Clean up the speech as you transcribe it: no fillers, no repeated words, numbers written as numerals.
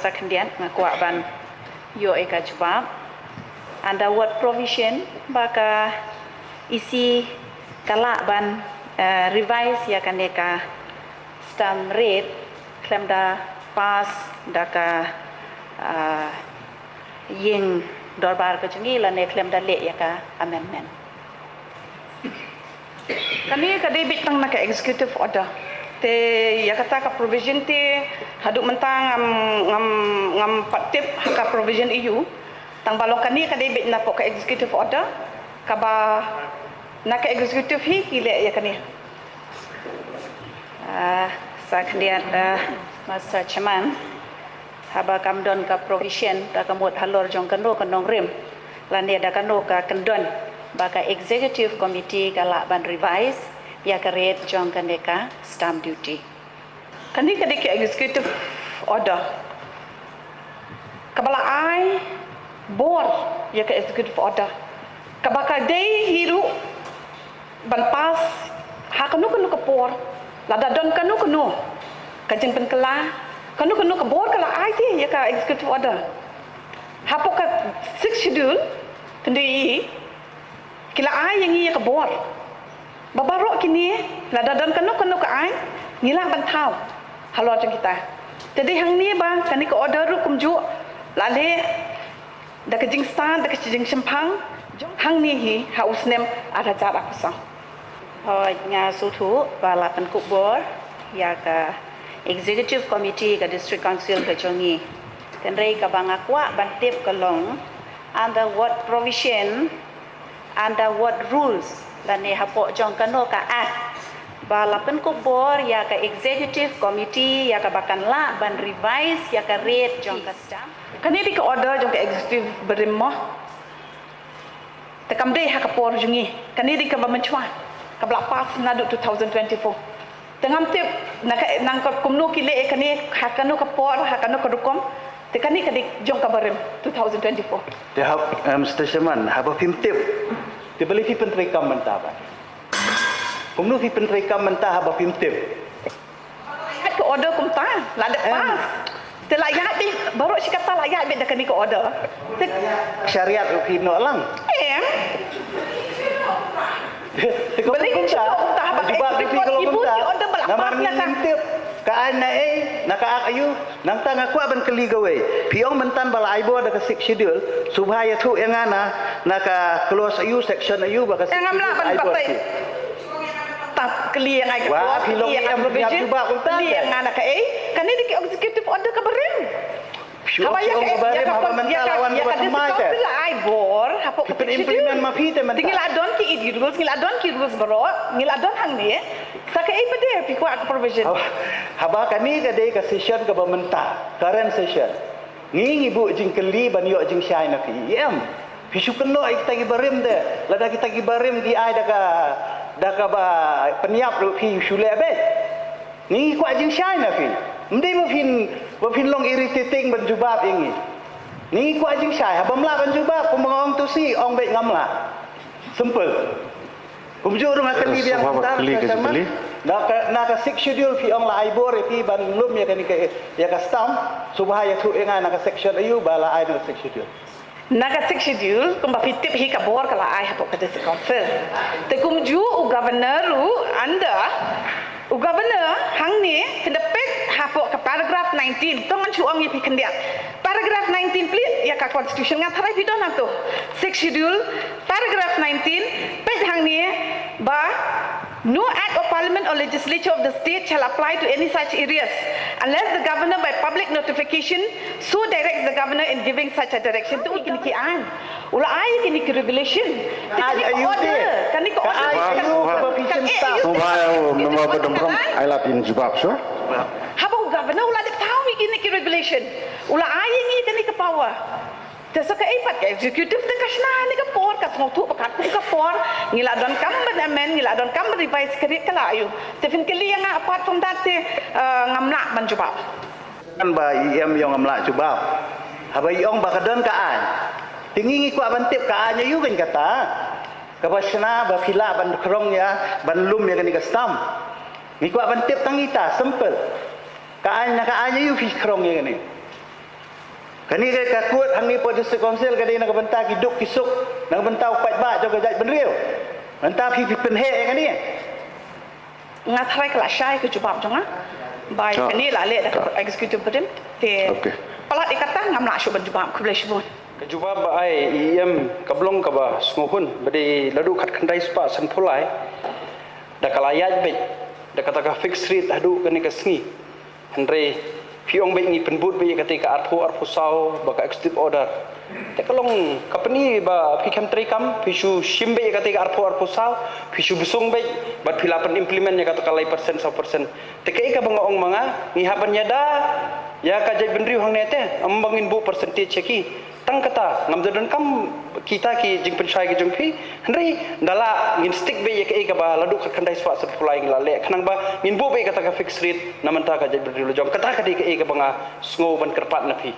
sakendian ngakwa ban yo eka jawab anda what provision baka isi kala ban revise ya kaneka stamp rate klem da pass daka ying dorbar ka chungi la ne klem da le ya ka amendment kami ka debit tang naka executive order te ya kata ka provision te haduk mentang ngam patip ka provision EU tang balong kani ka debit na po ka executive order ka ba naka executive hi kile ya kani sakdiat Master Chairman haba kamdon ka provision ta kamot halor jong kano kanong rim lane da kano ka kendon baka executive committee kala ban revise ya karet jong kaneka stamp duty kani kadike executive order kabala ai board ya ka executive order kabaka day hiru ban pas ha kanu ka por lada don kanu kajeng penkela kanu ka board kala ai ti ya ka executive order hapo ka 6 schedule kendi kila ai yang ya ka board babarok kini lada don kanu ka ai ngilang bantau halo jeng kita jadi hang ni bang kani ka order ru kumju lale da ka jing stan da ka jing sempang hang ni hi haus nem ada cara kusang nya sutu bala penkuk board ya ka executive committee ka district council ka jongi kenrei ka bangakwa bantip kalong under what provision under what rules lane hapo jong kano ka act bala penkuk board ya ka executive committee ya ka bakan la ban revise ya ka rate jong ka stamp kani di ka order jong ka executive berimoh tekam dei ha ka por jungi kani di ka bamenchwa ka bla pas nadu 2024 tengam tip nang ka kumno kile kani ha kanu ka por ha kanu ka dukom te kani ka dik jong ka berem 2024 they have Mr. Chairman have a tip they believe he pentri kam mentah ba kumno fi pentri kam mentah have a tip hat ka order kum ta la de pas te layak bi baru si kata layak bi dak kani ka order syariat fi no lang balik entah ba ibu ibu order balak tip kaan na naka ayu nang tanga ku aban kali gawe piong mentan bala aibo da ka 6 schedule subhaya thu yang ana naka close ayu section ayu ba ka ngam la ban papai tap kali yang ai wa pilong yang provision kali yang ana ka kan ni di executive order ka berin Habaya mental lawan buat semai ke? Ai bor, hapo kita implement mafi te mental. Tinggal adon ki rules bro, ngil adon hang ni. Saka pede pi kuat provision. Haba kani ka dei ka session ka mental, current session. Ngi ibu jingkeli ban yo jing syai na fi. Yem. Pi syukno ai kita gi barim de. Lada kita gi barim di ai daka ba peniap ru pi syule be. Ngi kuat jing syai na fi. Mde mo fin long irritating ban jubab ingi ni ku ajing syai habam la ban jubab pemongong tu si ong bet ngamla simple kumjur ngak kali biang tar sama naka 6 schedule fi ong la aibor fi ban lum ya kan ya ka stam subhaya thu enga naka section ayu bala ai naka 6 schedule naka 6 schedule kumba fitip hi ka bor kala ai hapo ka district council te kumju u governor anda u governor hang ni kendepek hapo ka paragraph 19 to man chuang yi pikendia paragraph 19 please ya ka constitution nga tharai bidon na to 6 schedule paragraph 19 page hang ni ba no act of parliament or legislature of the state shall apply to any such areas unless the governor by public notification so directs the governor in giving such a direction to kini an ula ai kini regulation kani order kani ko I love in jubab so habang governor ula dik tahu kini regulation ula ai ngi kani ke power Tesa ka ipat ka executive de kasna ni ka por ka tu pakat ka por ngila don kam amen ngila don kam revise kri kala ayu te fin kali yang apart from that ngamla man jubab kan ba yam yang ngamla jubab haba yong ba kadon ka an tingi ku aban tip ka anya yu kan kata ka basna ba phila ban krong ya ban lum ya kan ka stam ni ku aban tip tangita simple ka anya yu fi krong ya kan Kani ke kakut hang ni pada sekonsel kadai nak bentar hidup kisuk nak bentar upat ba jo gajat benriu. Bentar pi penhe kan ni. Ngathrai kala syai ke jubab jonga. Bai kani la le dak executive president te. Okay. Palat ikatan ngam nak syubun jubab ku boleh syubun. Kejubab ai IM kablong ka ba smohun bade ladu khat khandai spa san phulai da kalayaj be da kata ka fix rate hadu kani ka sngi andre piong be ngi penbut be ketika arpo sau ba ka executive order te kalong company ba pikam trikam pisu shimbe ketika arpo sau pisu busung be bat pilapan implement ya kata kalai persen 100% te kai ka bangong manga ngi haban yada ya ka jai benriu hang nete ambangin bu percentage ki tang kata ngam jadon kam kita ki jing pensyai ki jungpi henry dala ngin stick be ye ke ba ladu ka khandai swa sat pulai ngla le khanang ba ngin bu be kata ka fix rate namanta ka jai berdil jong kata ka di ke banga sngo ban kerpat na phi